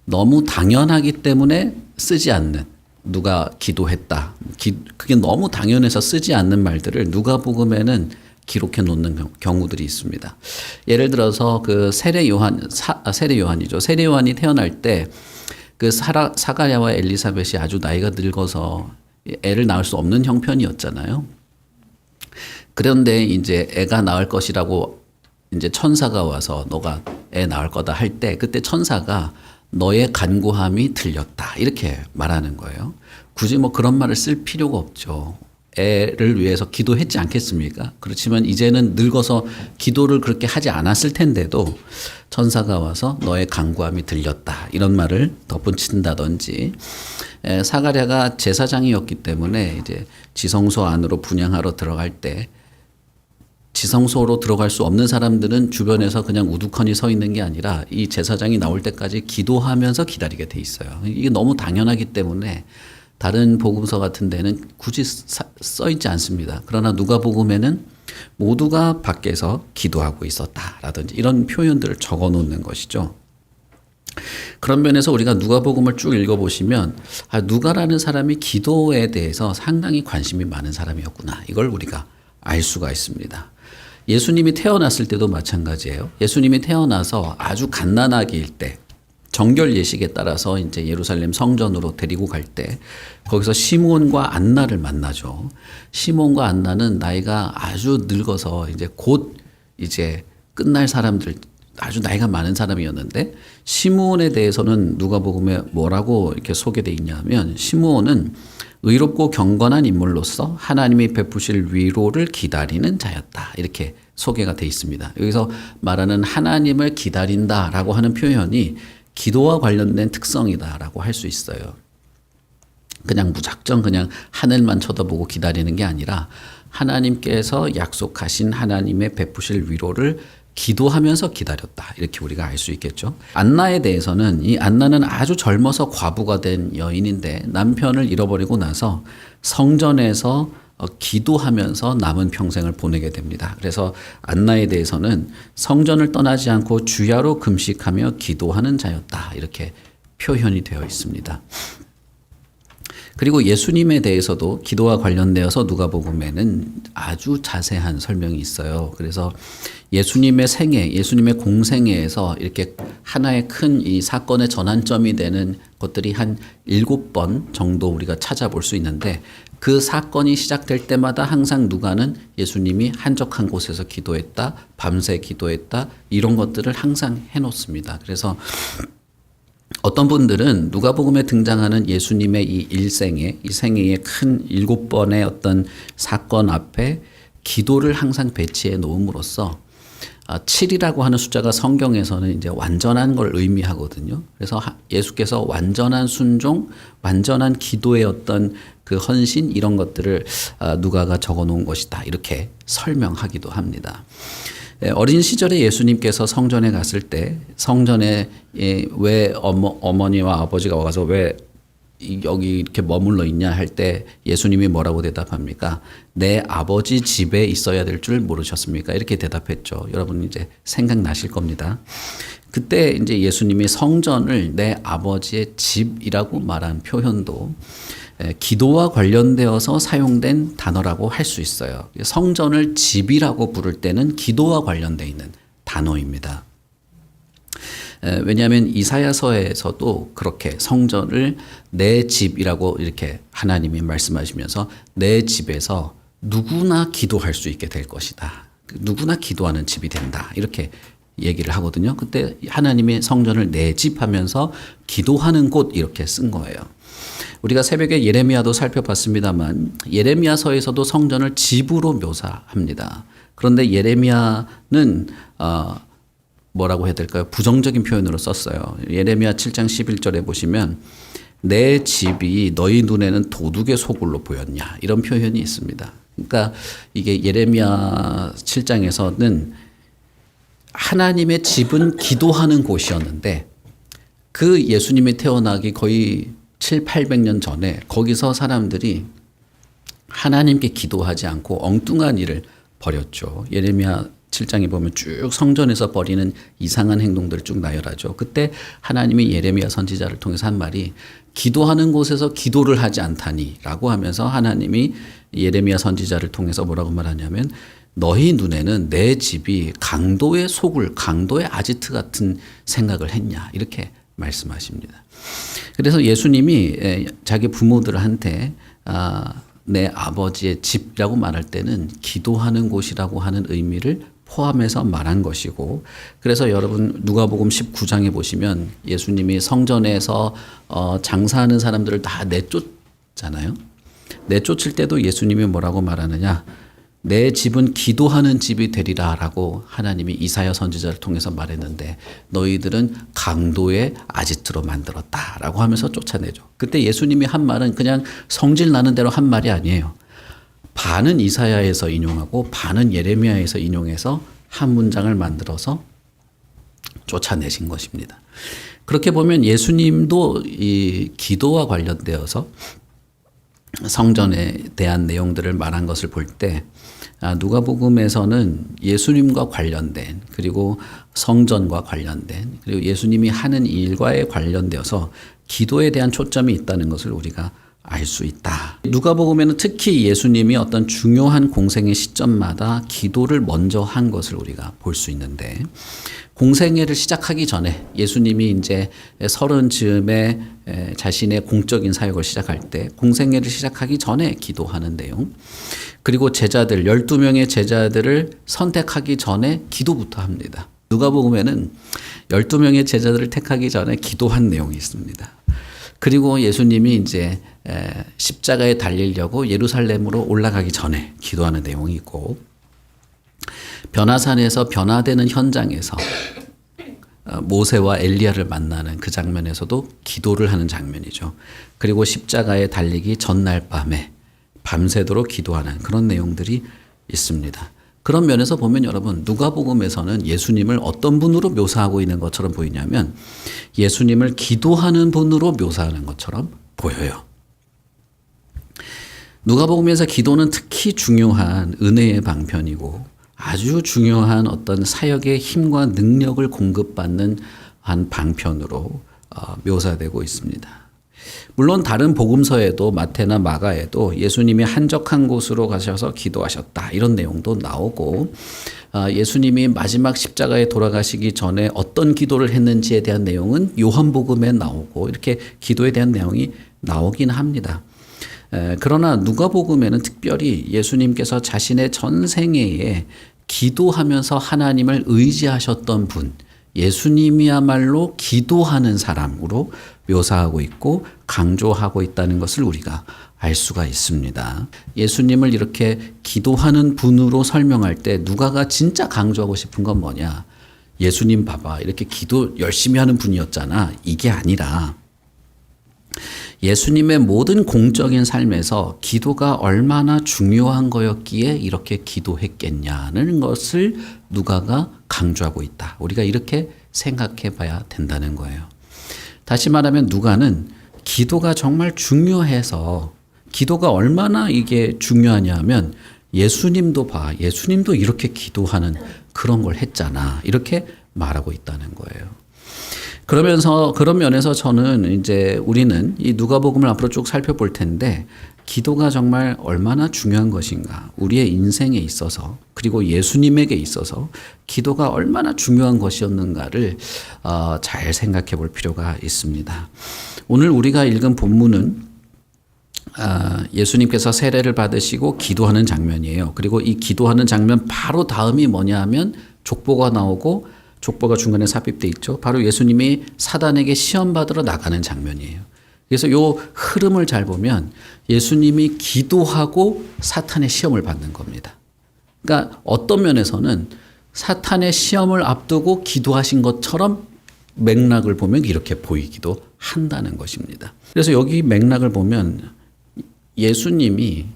너무 당연하기 때문에 쓰지 않는, 누가 기도했다. 그게 너무 당연해서 쓰지 않는 말들을 누가복음에는 기록해 놓는 경우들이 있습니다. 예를 들어서 그 세례 요한이죠. 세례 요한이 태어날 때 그 사가랴와 엘리사벳이 아주 나이가 늙어서 애를 낳을 수 없는 형편이었잖아요. 그런데 이제 애가 낳을 것이라고 이제 천사가 와서 너가 애 낳을 거다 할 때, 그때 천사가 너의 간구함이 들렸다 이렇게 말하는 거예요. 굳이 뭐 그런 말을 쓸 필요가 없죠. 애를 위해서 기도했지 않겠습니까? 그렇지만 이제는 늙어서 기도를 그렇게 하지 않았을 텐데도 천사가 와서 너의 간구함이 들렸다 이런 말을 덧붙인다든지, 사가랴가 제사장이었기 때문에 이제 지성소 안으로 분향하러 들어갈 때 지성소로 들어갈 수 없는 사람들은 주변에서 그냥 우두커니 서 있는 게 아니라 이 제사장이 나올 때까지 기도하면서 기다리게 돼 있어요. 이게 너무 당연하기 때문에 다른 복음서 같은 데는 굳이 써 있지 않습니다. 그러나 누가복음에는 모두가 밖에서 기도하고 있었다라든지 이런 표현들을 적어 놓는 것이죠. 그런 면에서 우리가 누가복음을 쭉 읽어보시면 누가라는 사람이 기도에 대해서 상당히 관심이 많은 사람이었구나, 이걸 우리가 알 수가 있습니다. 예수님이 태어났을 때도 마찬가지예요. 예수님이 태어나서 아주 갓난아기일 때 정결 예식에 따라서 이제 예루살렘 성전으로 데리고 갈 때 거기서 시몬과 안나를 만나죠. 시몬과 안나는 나이가 아주 늙어서 이제 곧 이제 끝날 사람들, 아주 나이가 많은 사람이었는데, 시므온에 대해서는 누가복음에 뭐라고 이렇게 소개되어 있냐면, 시므온은 의롭고 경건한 인물로서 하나님이 베푸실 위로를 기다리는 자였다 이렇게 소개가 되어 있습니다. 여기서 말하는 하나님을 기다린다라고 하는 표현이 기도와 관련된 특성이다라고 할 수 있어요. 그냥 무작정 그냥 하늘만 쳐다보고 기다리는 게 아니라 하나님께서 약속하신 하나님의 베푸실 위로를 기도하면서 기다렸다 이렇게 우리가 알 수 있겠죠. 안나에 대해서는, 이 안나는 아주 젊어서 과부가 된 여인인데 남편을 잃어버리고 나서 성전에서 기도하면서 남은 평생을 보내게 됩니다. 그래서 안나에 대해서는 성전을 떠나지 않고 주야로 금식하며 기도하는 자였다 이렇게 표현이 되어 있습니다. 그리고 예수님에 대해서도 기도와 관련되어서 누가복음에는 아주 자세한 설명이 있어요. 그래서 예수님의 생애, 예수님의 공생애에서 이렇게 하나의 큰 이 사건의 전환점이 되는 것들이 한 7번 정도 우리가 찾아볼 수 있는데, 그 사건이 시작될 때마다 항상 누가는 예수님이 한적한 곳에서 기도했다, 밤새 기도했다, 이런 것들을 항상 해놓습니다. 그래서 어떤 분들은 누가복음에 등장하는 예수님의 이 일생애, 이 생애의 큰 7번의 어떤 사건 앞에 기도를 항상 배치해 놓음으로써 7이라고 하는 숫자가 성경에서는 이제 완전한 걸 의미하거든요. 그래서 예수께서 완전한 순종, 완전한 기도의 어떤 그 헌신, 이런 것들을 누가가 적어 놓은 것이다 이렇게 설명하기도 합니다. 어린 시절에 예수님께서 성전에 갔을 때 성전에 왜 어머니와 아버지가 와서 왜 여기 이렇게 머물러 있냐 할 때 예수님이 뭐라고 대답합니까? 내 아버지 집에 있어야 될 줄 모르셨습니까? 이렇게 대답했죠. 여러분 이제 생각나실 겁니다. 그때 이제 예수님이 성전을 내 아버지의 집이라고 말한 표현도 기도와 관련되어서 사용된 단어라고 할 수 있어요. 성전을 집이라고 부를 때는 기도와 관련되어 있는 단어입니다. 왜냐하면 이사야서에서도 그렇게 성전을 내 집이라고 이렇게 하나님이 말씀하시면서 내 집에서 누구나 기도할 수 있게 될 것이다. 누구나 기도하는 집이 된다. 이렇게 얘기를 하거든요. 그때 하나님이 성전을 내 집 하면서 기도하는 곳 이렇게 쓴 거예요. 우리가 새벽에 예레미야도 살펴봤습니다만 예레미야서에서도 성전을 집으로 묘사합니다. 그런데 예레미야는 뭐라고 해야 될까요? 부정적인 표현으로 썼어요. 예레미야 7장 11절에 보시면 내 집이 너희 눈에는 도둑의 소굴로 보였냐 이런 표현이 있습니다. 그러니까 이게 예레미야 7장에서는 하나님의 집은 기도하는 곳이었는데 그 예수님이 태어나기 거의 700~800년 전에 거기서 사람들이 하나님께 기도하지 않고 엉뚱한 일을 벌였죠. 예레미야 7장에 보면 쭉 성전에서 벌이는 이상한 행동들을 쭉 나열하죠. 그때 하나님이 예레미야 선지자를 통해서 한 말이 기도하는 곳에서 기도를 하지 않다니라고 하면서 하나님이 예레미야 선지자를 통해서 뭐라고 말하냐면 너희 눈에는 내 집이 강도의 소굴, 강도의 아지트 같은 생각을 했냐 이렇게 말씀하십니다. 그래서 예수님이 자기 부모들한테 내 아버지의 집이라고 말할 때는 기도하는 곳이라고 하는 의미를 포함해서 말한 것이고, 그래서 여러분 누가복음 19장에 보시면 예수님이 성전에서 장사하는 사람들을 다 내쫓잖아요. 내쫓을 때도 예수님이 뭐라고 말하느냐, 내 집은 기도하는 집이 되리라 라고 하나님이 이사야 선지자를 통해서 말했는데 너희들은 강도의 아지트로 만들었다 라고 하면서 쫓아내죠. 그때 예수님이 한 말은 그냥 성질 나는 대로 한 말이 아니에요. 반은 이사야에서 인용하고 반은 예레미야에서 인용해서 한 문장을 만들어서 쫓아내신 것입니다. 그렇게 보면 예수님도 이 기도와 관련되어서 성전에 대한 내용들을 말한 것을 볼 때 누가복음에서는 예수님과 관련된, 그리고 성전과 관련된, 그리고 예수님이 하는 일과에 관련되어서 기도에 대한 초점이 있다는 것을 우리가 알 수 있다. 누가복음에는 특히 예수님이 어떤 중요한 공생의 시점마다 기도를 먼저 한 것을 우리가 볼 수 있는데, 공생애를 시작하기 전에 예수님이 이제 30즈음에 자신의 공적인 사역을 시작할 때 공생애를 시작하기 전에 기도하는 내용, 그리고 제자들 12명의 제자들을 선택하기 전에 기도부터 합니다. 누가복음에는 12명의 제자들을 택하기 전에 기도한 내용이 있습니다. 그리고 예수님이 이제 십자가에 달리려고 예루살렘으로 올라가기 전에 기도하는 내용이 있고, 변화산에서 변화되는 현장에서 모세와 엘리야를 만나는 그 장면에서도 기도를 하는 장면이죠. 그리고 십자가에 달리기 전날 밤에 밤새도록 기도하는 그런 내용들이 있습니다. 그런 면에서 보면 여러분 누가복음에서는 예수님을 어떤 분으로 묘사하고 있는 것처럼 보이냐면 예수님을 기도하는 분으로 묘사하는 것처럼 보여요. 누가복음에서 기도는 특히 중요한 은혜의 방편이고 아주 중요한 어떤 사역의 힘과 능력을 공급받는 한 방편으로 묘사되고 있습니다. 물론 다른 복음서에도 마태나 마가에도 예수님이 한적한 곳으로 가셔서 기도하셨다 이런 내용도 나오고, 예수님이 마지막 십자가에 돌아가시기 전에 어떤 기도를 했는지에 대한 내용은 요한복음에 나오고 이렇게 기도에 대한 내용이 나오긴 합니다. 그러나 누가복음에는 특별히 예수님께서 자신의 전생애에 기도하면서 하나님을 의지하셨던 분, 예수님이야말로 기도하는 사람으로 묘사하고 있고 강조하고 있다는 것을 우리가 알 수가 있습니다. 예수님을 이렇게 기도하는 분으로 설명할 때 누가가 진짜 강조하고 싶은 건 뭐냐? 예수님 봐봐, 이렇게 기도 열심히 하는 분이었잖아. 이게 아니라 예수님의 모든 공적인 삶에서 기도가 얼마나 중요한 거였기에 이렇게 기도했겠냐는 것을 누가가 강조하고 있다. 우리가 이렇게 생각해 봐야 된다는 거예요. 다시 말하면 누가는 기도가 정말 중요해서, 기도가 얼마나 이게 중요하냐 하면 예수님도 봐, 예수님도 이렇게 기도하는 그런 걸 했잖아. 이렇게 말하고 있다는 거예요. 그러면서 그런 면에서 저는 이제 우리는 이 누가복음을 앞으로 쭉 살펴볼 텐데 기도가 정말 얼마나 중요한 것인가, 우리의 인생에 있어서 그리고 예수님에게 있어서 기도가 얼마나 중요한 것이었는가를 잘 생각해 볼 필요가 있습니다. 오늘 우리가 읽은 본문은 예수님께서 세례를 받으시고 기도하는 장면이에요. 그리고 이 기도하는 장면 바로 다음이 뭐냐 하면 족보가 나오고, 족보가 중간에 삽입돼 있죠. 바로 예수님이 사단에게 시험 받으러 나가는 장면이에요. 그래서 이 흐름을 잘 보면 예수님이 기도하고 사탄의 시험을 받는 겁니다. 그러니까 어떤 면에서는 사탄의 시험을 앞두고 기도하신 것처럼 맥락을 보면 이렇게 보이기도 한다는 것입니다. 그래서 여기 맥락을 보면 예수님이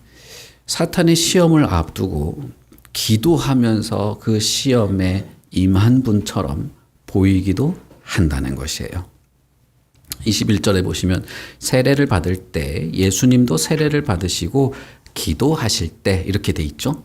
사탄의 시험을 앞두고 기도하면서 그 시험에 임한 분처럼 보이기도 한다는 것이에요. 21절에 보시면 세례를 받을 때 예수님도 세례를 받으시고 기도하실 때 이렇게 돼 있죠.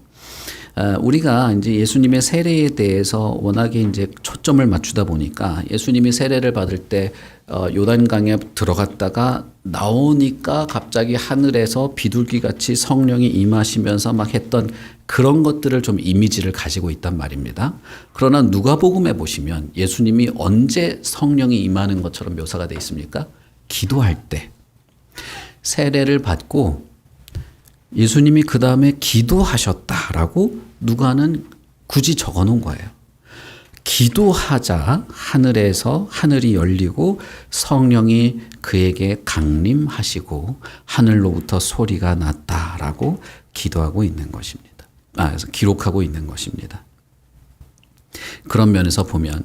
우리가 이제 예수님의 세례에 대해서 워낙에 이제 초점을 맞추다 보니까 예수님이 세례를 받을 때 요단강에 들어갔다가 나오니까 갑자기 하늘에서 비둘기 같이 성령이 임하시면서 막 했던 그런 것들을 좀 이미지를 가지고 있단 말입니다. 그러나 누가복음에 보시면 예수님이 언제 성령이 임하는 것처럼 묘사가 되어 있습니까? 기도할 때. 세례를 받고 예수님이 그 다음에 기도하셨다라고 누가는 굳이 적어 놓은 거예요. 기도하자 하늘에서 하늘이 열리고 성령이 그에게 강림하시고 하늘로부터 소리가 났다라고 기도하고 있는 것입니다. 그래서 기록하고 있는 것입니다. 그런 면에서 보면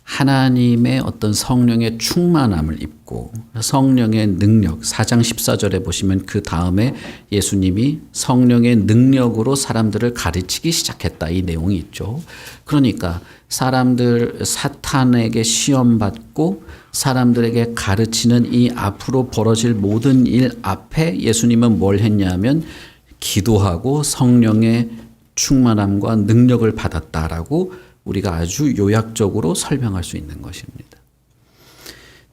하나님의 어떤 성령의 충만함을 입고 성령의 능력 4장 14절에 보시면 그 다음에 예수님이 성령의 능력으로 사람들을 가르치기 시작했다 이 내용이 있죠. 그러니까 사람들 사탄에게 시험받고 사람들에게 가르치는 이 앞으로 벌어질 모든 일 앞에 예수님은 뭘 했냐면 기도하고 성령의 충만함과 능력을 받았다라고 우리가 아주 요약적으로 설명할 수 있는 것입니다.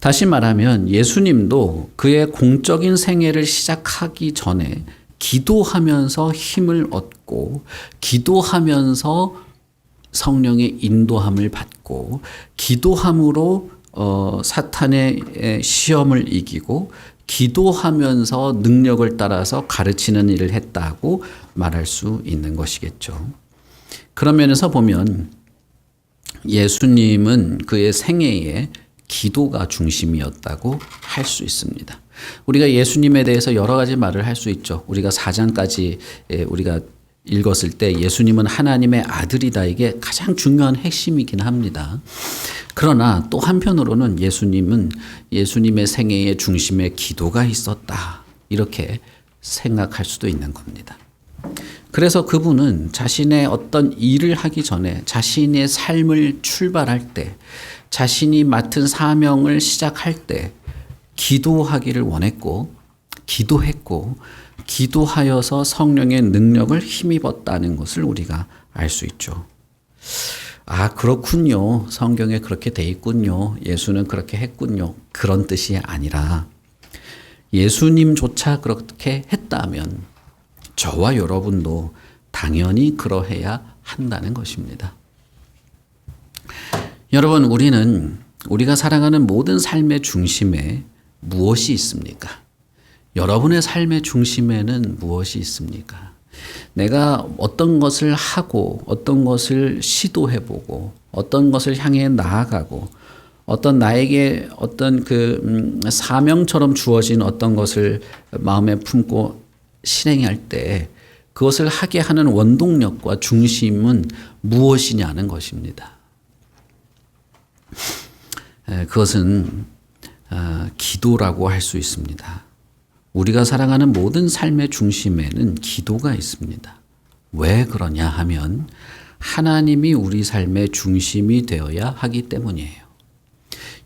다시 말하면 예수님도 그의 공적인 생애를 시작하기 전에 기도하면서 힘을 얻고 기도하면서 성령의 인도함을 받고 기도함으로 사탄의 시험을 이기고 기도하면서 능력을 따라서 가르치는 일을 했다고 말할 수 있는 것이겠죠. 그런 면에서 보면 예수님은 그의 생애에 기도가 중심이었다고 할 수 있습니다. 우리가 예수님에 대해서 여러 가지 말을 할 수 있죠. 우리가 4장까지 우리가 읽었을 때 예수님은 하나님의 아들이다. 이게 가장 중요한 핵심이긴 합니다. 그러나 또 한편으로는 예수님은 예수님의 생애의 중심에 기도가 있었다. 이렇게 생각할 수도 있는 겁니다. 그래서 그분은 자신의 어떤 일을 하기 전에 자신의 삶을 출발할 때 자신이 맡은 사명을 시작할 때 기도하기를 원했고 기도했고 기도하여서 성령의 능력을 힘입었다는 것을 우리가 알 수 있죠. 그렇군요. 성경에 그렇게 돼 있군요. 예수는 그렇게 했군요. 그런 뜻이 아니라 예수님조차 그렇게 했다면 저와 여러분도 당연히 그러해야 한다는 것입니다. 여러분, 우리가 살아가는 모든 삶의 중심에 무엇이 있습니까? 여러분의 삶의 중심에는 무엇이 있습니까? 내가 어떤 것을 하고 어떤 것을 시도해보고 어떤 것을 향해 나아가고 어떤 나에게 어떤 사명처럼 주어진 어떤 것을 마음에 품고 실행할 때 그것을 하게 하는 원동력과 중심은 무엇이냐는 것입니다. 그것은 기도라고 할 수 있습니다. 우리가 살아가는 모든 삶의 중심에는 기도가 있습니다. 왜 그러냐 하면 하나님이 우리 삶의 중심이 되어야 하기 때문이에요.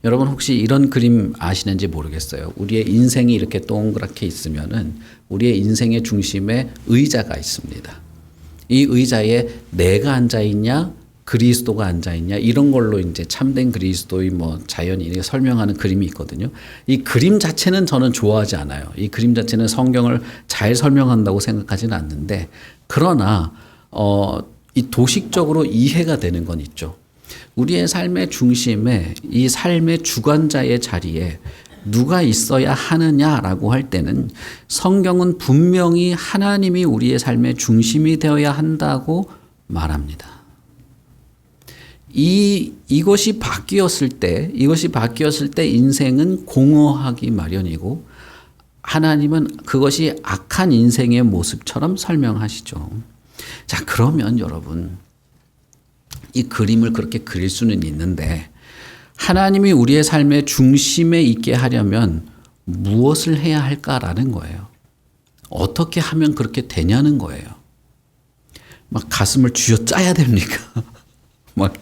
여러분 혹시 이런 그림 아시는지 모르겠어요. 우리의 인생이 이렇게 동그랗게 있으면은 우리의 인생의 중심에 의자가 있습니다. 이 의자에 내가 앉아 있냐, 그리스도가 앉아 있냐 이런 걸로 이제 참된 그리스도의 자연이 이렇게 설명하는 그림이 있거든요. 이 그림 자체는 저는 좋아하지 않아요. 이 그림 자체는 성경을 잘 설명한다고 생각하지는 않는데 그러나 이 도식적으로 이해가 되는 건 있죠. 우리의 삶의 중심에 이 삶의 주관자의 자리에 누가 있어야 하느냐라고 할 때는 성경은 분명히 하나님이 우리의 삶의 중심이 되어야 한다고 말합니다. 이것이 바뀌었을 때 인생은 공허하기 마련이고 하나님은 그것이 악한 인생의 모습처럼 설명하시죠. 자, 그러면 여러분 이 그림을 그렇게 그릴 수는 있는데 하나님이 우리의 삶의 중심에 있게 하려면 무엇을 해야 할까라는 거예요. 어떻게 하면 그렇게 되냐는 거예요. 막 가슴을 쥐어짜야 됩니까? 막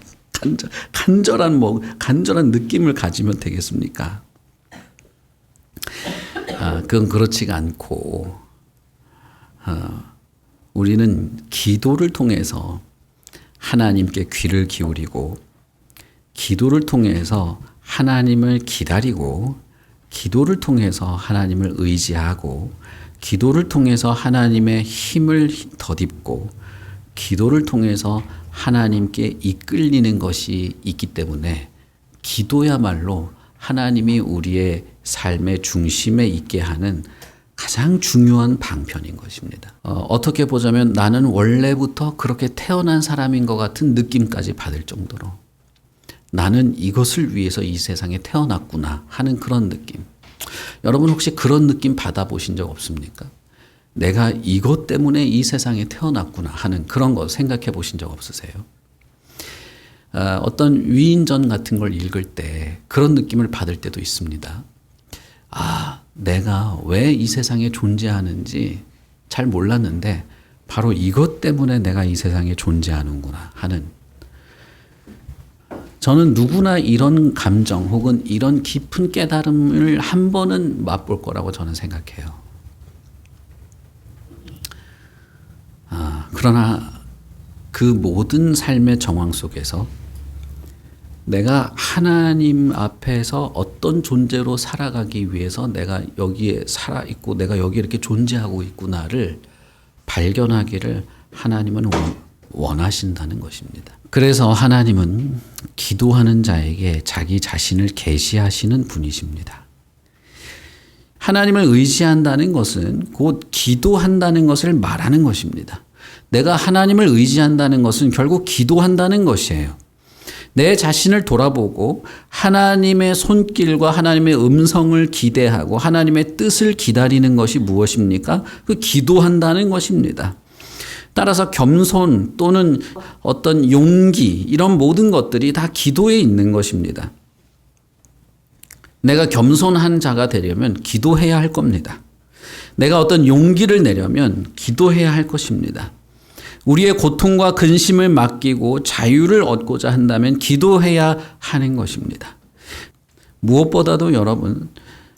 간절한 느낌을 가지면 되겠습니까? 그건 그렇지가 않고 우리는 기도를 통해서 하나님께 귀를 기울이고, 기도를 통해서 하나님을 기다리고, 기도를 통해서 하나님을 의지하고, 기도를 통해서 하나님의 힘을 덧입고, 기도를 통해서 하나님께 이끌리는 것이 있기 때문에 기도야말로 하나님이 우리의 삶의 중심에 있게 하는 가장 중요한 방편인 것입니다. 어떻게 보자면 나는 원래부터 그렇게 태어난 사람인 것 같은 느낌까지 받을 정도로 나는 이것을 위해서 이 세상에 태어났구나 하는 그런 느낌. 여러분 혹시 그런 느낌 받아보신 적 없습니까? 내가 이것 때문에 이 세상에 태어났구나 하는 그런 거 생각해 보신 적 없으세요? 어떤 위인전 같은 걸 읽을 때 그런 느낌을 받을 때도 있습니다. 내가 왜 이 세상에 존재하는지 잘 몰랐는데 바로 이것 때문에 내가 이 세상에 존재하는구나 하는, 저는 누구나 이런 감정 혹은 이런 깊은 깨달음을 한 번은 맛볼 거라고 저는 생각해요. 그러나 그 모든 삶의 정황 속에서 내가 하나님 앞에서 어떤 존재로 살아가기 위해서 내가 여기에 살아있고 내가 여기 이렇게 존재하고 있구나를 발견하기를 하나님은 원하신다는 것입니다. 그래서 하나님은 기도하는 자에게 자기 자신을 계시하시는 분이십니다. 하나님을 의지한다는 것은 곧 기도한다는 것을 말하는 것입니다. 내가 하나님을 의지한다는 것은 결국 기도한다는 것이에요. 내 자신을 돌아보고 하나님의 손길과 하나님의 음성을 기대하고 하나님의 뜻을 기다리는 것이 무엇입니까? 그 기도한다는 것입니다. 따라서 겸손 또는 어떤 용기, 이런 모든 것들이 다 기도에 있는 것입니다. 내가 겸손한 자가 되려면 기도해야 할 겁니다. 내가 어떤 용기를 내려면 기도해야 할 것입니다. 우리의 고통과 근심을 맡기고 자유를 얻고자 한다면 기도해야 하는 것입니다. 무엇보다도 여러분,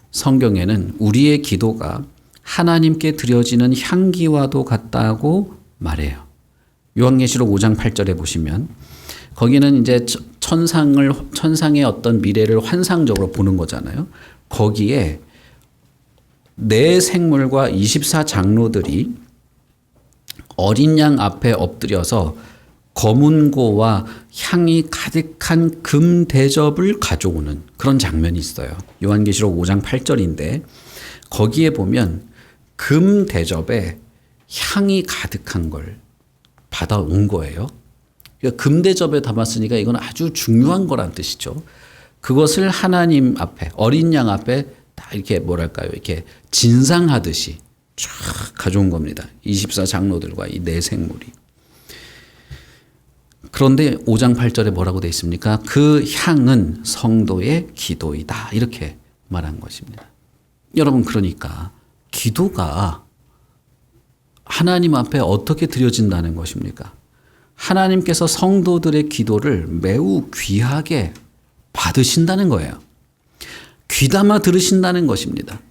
성경에는 우리의 기도가 하나님께 드려지는 향기와도 같다고 말해요. 요한계시록 5장 8절에 보시면 거기는 이제 천상의 어떤 미래를 환상적으로 보는 거잖아요. 거기에 네 생물과 24장로들이 어린 양 앞에 엎드려서 검은고와 향이 가득한 금 대접을 가져오는 그런 장면이 있어요. 요한계시록 5장 8절인데 거기에 보면 금 대접에 향이 가득한 걸 받아온 거예요. 그러니까 금 대접에 담았으니까 이건 아주 중요한 거란 뜻이죠. 그것을 하나님 앞에, 어린 양 앞에 다 이렇게 뭐랄까요, 이렇게 진상하듯이 쫙 가져온 겁니다. 24장로들과 이 네 생물이. 그런데 5장 8절에 뭐라고 되어 있습니까? 그 향은 성도의 기도이다. 이렇게 말한 것입니다. 여러분, 그러니까 기도가 하나님 앞에 어떻게 드려진다는 것입니까? 하나님께서 성도들의 기도를 매우 귀하게 받으신다는 거예요. 귀담아 들으신다는 것입니다.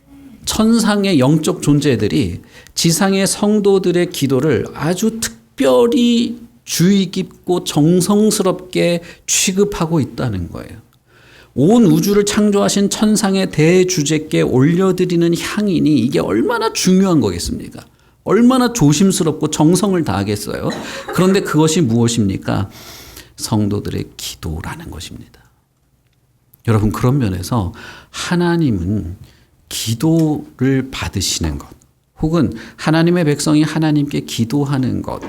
천상의 영적 존재들이 지상의 성도들의 기도를 아주 특별히 주의 깊고 정성스럽게 취급하고 있다는 거예요. 온 우주를 창조하신 천상의 대주제께 올려드리는 향이니 이게 얼마나 중요한 거겠습니까? 얼마나 조심스럽고 정성을 다하겠어요? 그런데 그것이 무엇입니까? 성도들의 기도라는 것입니다. 여러분, 그런 면에서 하나님은 기도를 받으시는 것, 혹은 하나님의 백성이 하나님께 기도하는 것,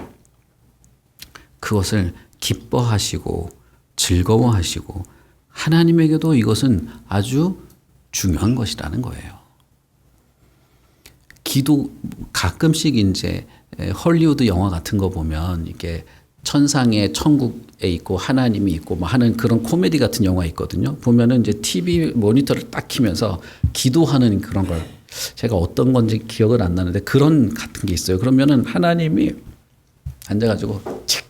그것을 기뻐하시고 즐거워하시고 하나님에게도 이것은 아주 중요한 것이라는 거예요. 기도, 가끔씩 이제 헐리우드 영화 같은 거 보면 이렇게 천상에 천국에 있고 하나님이 있고 뭐 하는 그런 코미디 같은 영화 있거든요. 보면은 이제 TV 모니터를 딱 키면서 기도하는 그런 걸, 제가 어떤 건지 기억은 안 나는데 그런 같은 게 있어요. 그러면은 하나님이 앉아가지고 칙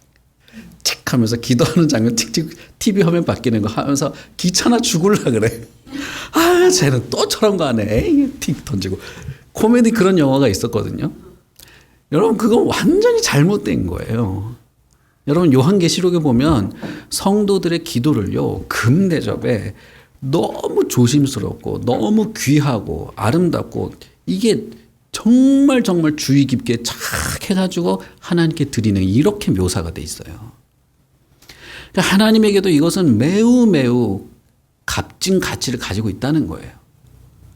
하면서 기도하는 장면 틱틱 TV 화면 바뀌는 거 하면서 귀찮아 죽을라 그래. 쟤는 또 저런 거 하네. 틱 던지고. 코미디 그런 영화가 있었거든요. 여러분 그건 완전히 잘못된 거예요. 여러분 요한계시록에 보면 성도들의 기도를요 금대접에 너무 조심스럽고 너무 귀하고 아름답고 이게 정말 주의 깊게 착 해가지고 하나님께 드리는 이렇게 묘사가 돼 있어요. 그러니까 하나님에게도 이것은 매우 값진 가치를 가지고 있다는 거예요.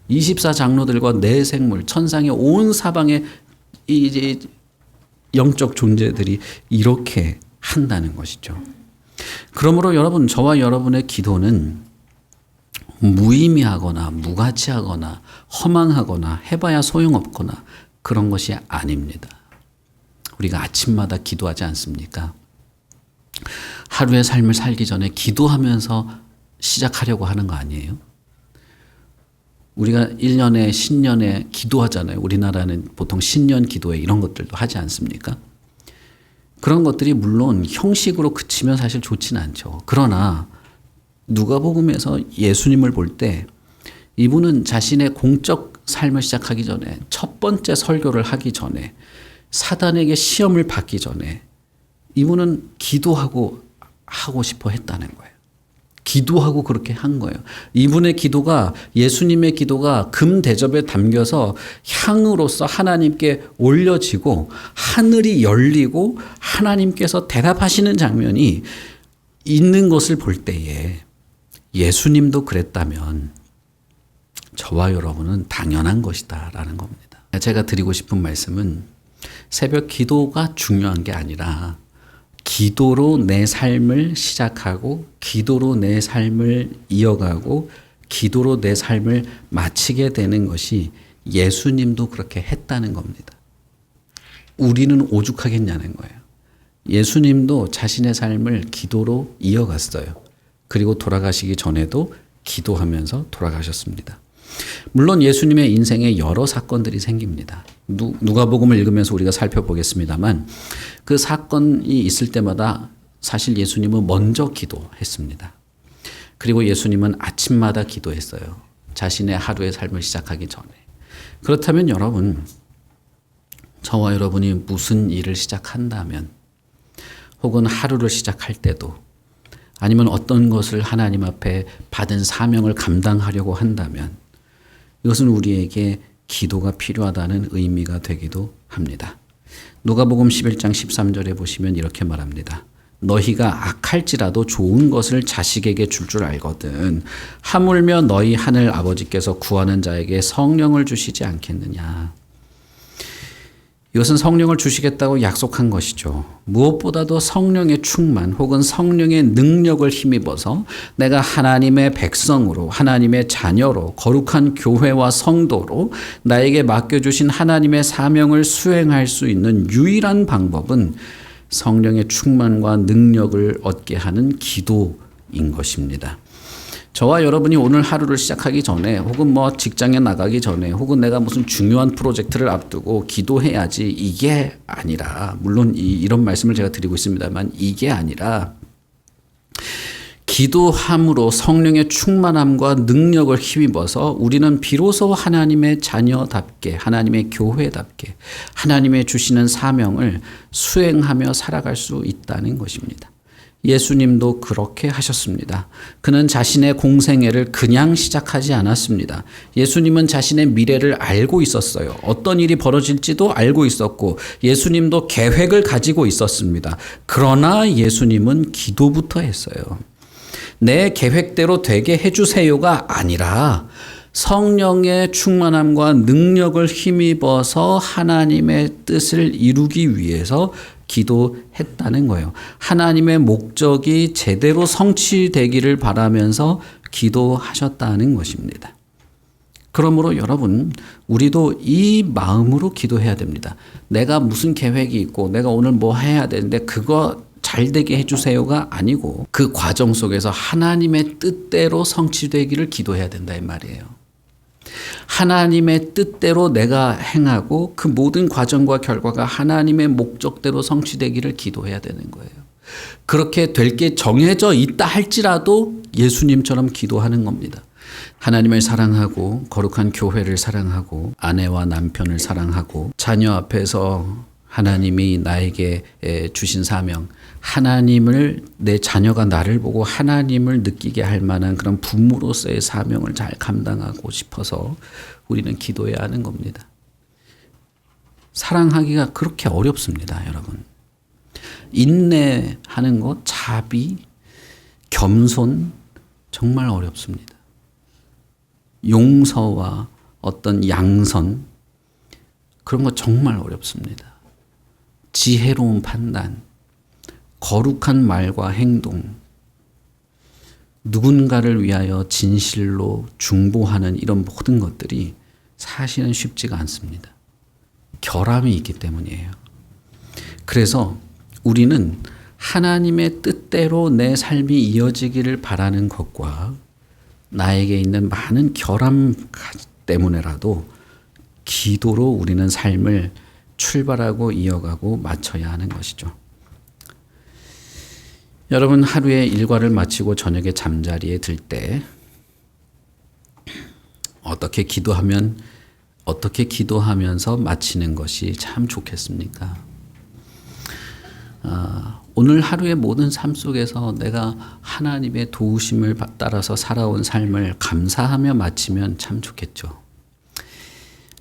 24장로들과 내 생물, 천상의 온 사방의 이제 영적 존재들이 이렇게 한다는 것이죠. 그러므로 여러분, 저와 여러분의 기도는 무의미하거나 무가치하거나 허망하거나 해봐야 소용없거나 그런 것이 아닙니다. 우리가 아침마다 기도하지 않습니까? 하루의 삶을 살기 전에 기도하면서 시작하려고 하는 거 아니에요? 우리가 1년에 신년에 기도하잖아요. 우리나라는 보통 신년 기도회 이런 것들도 하지 않습니까? 그런 것들이 물론 형식으로 그치면 사실 좋지는 않죠. 그러나 누가복음에서 예수님을 볼 때 이분은 자신의 공적 삶을 시작하기 전에 첫 번째 설교를 하기 전에 사단에게 시험을 받기 전에 이분은 기도하고 하고 싶어 했다는 거예요. 기도하고 그렇게 한 거예요. 이분의 기도가 예수님의 기도가 금 대접에 담겨서 향으로서 하나님께 올려지고 하늘이 열리고 하나님께서 대답하시는 장면이 있는 것을 볼 때에 예수님도 그랬다면 저와 여러분은 당연한 것이다라는 겁니다. 제가 드리고 싶은 말씀은 새벽 기도가 중요한 게 아니라 기도로 내 삶을 시작하고 기도로 내 삶을 이어가고 기도로 내 삶을 마치게 되는 것이 예수님도 그렇게 했다는 겁니다. 우리는 오죽하겠냐는 거예요. 예수님도 자신의 삶을 기도로 이어갔어요. 그리고 돌아가시기 전에도 기도하면서 돌아가셨습니다. 물론 예수님의 인생에 여러 사건들이 생깁니다. 누가복음을 읽으면서 우리가 살펴보겠습니다만 그 사건이 있을 때마다 사실 예수님은 먼저 기도했습니다. 그리고 예수님은 아침마다 기도했어요. 자신의 하루의 삶을 시작하기 전에. 그렇다면 여러분, 저와 여러분이 무슨 일을 시작한다면 혹은 하루를 시작할 때도 아니면 어떤 것을 하나님 앞에 받은 사명을 감당하려고 한다면 이것은 우리에게 기도가 필요하다는 의미가 되기도 합니다. 누가복음 11장 13절에 보시면 이렇게 말합니다. 너희가 악할지라도 좋은 것을 자식에게 줄 알거든 하물며 너희 하늘 아버지께서 구하는 자에게 성령을 주시지 않겠느냐. 이것은 성령을 주시겠다고 약속한 것이죠. 무엇보다도 성령의 충만 혹은 성령의 능력을 힘입어서 내가 하나님의 백성으로 하나님의 자녀로 거룩한 교회와 성도로 나에게 맡겨주신 하나님의 사명을 수행할 수 있는 유일한 방법은 성령의 충만과 능력을 얻게 하는 기도인 것입니다. 저와 여러분이 오늘 하루를 시작하기 전에 혹은 직장에 나가기 전에 혹은 내가 무슨 중요한 프로젝트를 앞두고 기도해야지 이게 아니라 물론 이런 말씀을 제가 드리고 있습니다만 이게 아니라 기도함으로 성령의 충만함과 능력을 힘입어서 우리는 비로소 하나님의 자녀답게 하나님의 교회답게 하나님의 주시는 사명을 수행하며 살아갈 수 있다는 것입니다. 예수님도 그렇게 하셨습니다. 그는 자신의 공생애를 그냥 시작하지 않았습니다. 예수님은 자신의 미래를 알고 있었어요. 어떤 일이 벌어질지도 알고 있었고 예수님도 계획을 가지고 있었습니다. 그러나 예수님은 기도부터 했어요. 내 계획대로 되게 해주세요가 아니라 성령의 충만함과 능력을 힘입어서 하나님의 뜻을 이루기 위해서 기도했다는 거예요. 하나님의 목적이 제대로 성취되기를 바라면서 기도하셨다는 것입니다. 그러므로 여러분, 우리도 이 마음으로 기도해야 됩니다. 내가 무슨 계획이 있고 내가 오늘 뭐 해야 되는데 그거 잘 되게 해주세요가 아니고 그 과정 속에서 하나님의 뜻대로 성취되기를 기도해야 된다 이 말이에요. 하나님의 뜻대로 내가 행하고 그 모든 과정과 결과가 하나님의 목적대로 성취되기를 기도해야 되는 거예요. 그렇게 될 게 정해져 있다 할지라도 예수님처럼 기도하는 겁니다. 하나님을 사랑하고 거룩한 교회를 사랑하고 아내와 남편을 사랑하고 자녀 앞에서 하나님이 나에게 주신 사명, 하나님을 내 자녀가 나를 보고 하나님을 느끼게 할 만한 그런 부모로서의 사명을 잘 감당하고 싶어서 우리는 기도해야 하는 겁니다. 사랑하기가 그렇게 어렵습니다, 여러분. 인내하는 것, 자비, 겸손 정말 어렵습니다. 용서와 어떤 양선 그런 거 정말 어렵습니다. 지혜로운 판단, 거룩한 말과 행동, 누군가를 위하여 진실로 중보하는 이런 모든 것들이 사실은 쉽지가 않습니다. 결함이 있기 때문이에요. 그래서 우리는 하나님의 뜻대로 내 삶이 이어지기를 바라는 것과 나에게 있는 많은 결함 때문에라도 기도로 우리는 삶을 출발하고 이어가고 마쳐야 하는 것이죠. 여러분, 하루에 일과를 마치고 저녁에 잠자리에 들 때 어떻게 기도하면서 마치는 것이 참 좋겠습니까? 오늘 하루의 모든 삶 속에서 내가 하나님의 도우심을 따라서 살아온 삶을 감사하며 마치면 참 좋겠죠.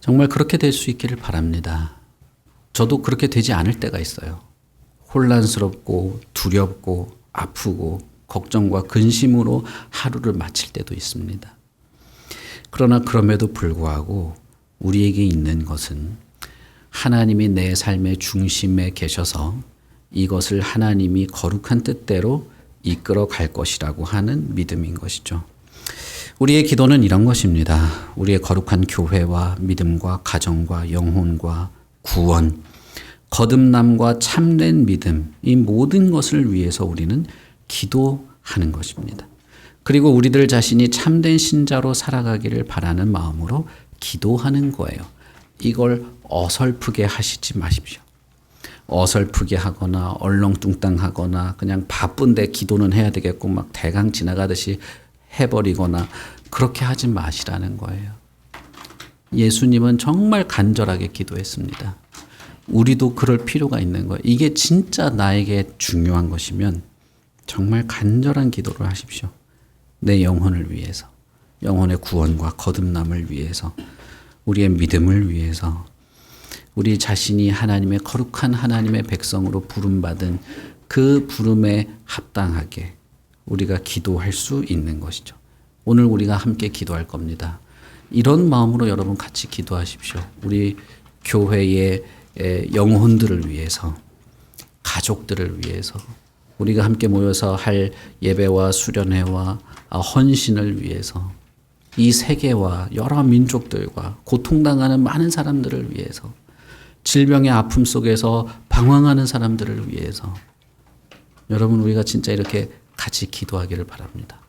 정말 그렇게 될 수 있기를 바랍니다. 저도 그렇게 되지 않을 때가 있어요. 혼란스럽고 두렵고 아프고 걱정과 근심으로 하루를 마칠 때도 있습니다. 그러나 그럼에도 불구하고 우리에게 있는 것은 하나님이 내 삶의 중심에 계셔서 이것을 하나님이 거룩한 뜻대로 이끌어 갈 것이라고 하는 믿음인 것이죠. 우리의 기도는 이런 것입니다. 우리의 거룩한 교회와 믿음과 가정과 영혼과 구원, 거듭남과 참된 믿음, 이 모든 것을 위해서 우리는 기도하는 것입니다. 그리고 우리들 자신이 참된 신자로 살아가기를 바라는 마음으로 기도하는 거예요. 이걸 어설프게 하시지 마십시오. 어설프게 하거나 얼렁뚱땅하거나 그냥 바쁜데 기도는 해야 되겠고 막 대강 지나가듯이 해버리거나 그렇게 하지 마시라는 거예요. 예수님은 정말 간절하게 기도했습니다. 우리도 그럴 필요가 있는 거예요. 이게 진짜 나에게 중요한 것이면 정말 간절한 기도를 하십시오. 내 영혼을 위해서, 영혼의 구원과 거듭남을 위해서, 우리의 믿음을 위해서, 우리 자신이 하나님의 거룩한 하나님의 백성으로 부름받은 그 부름에 합당하게 우리가 기도할 수 있는 것이죠. 오늘 우리가 함께 기도할 겁니다. 이런 마음으로 여러분 같이 기도하십시오. 우리 교회의 영혼들을 위해서, 가족들을 위해서, 우리가 함께 모여서 할 예배와 수련회와 헌신을 위해서, 이 세계와 여러 민족들과 고통당하는 많은 사람들을 위해서, 질병의 아픔 속에서 방황하는 사람들을 위해서 여러분 우리가 진짜 이렇게 같이 기도하기를 바랍니다.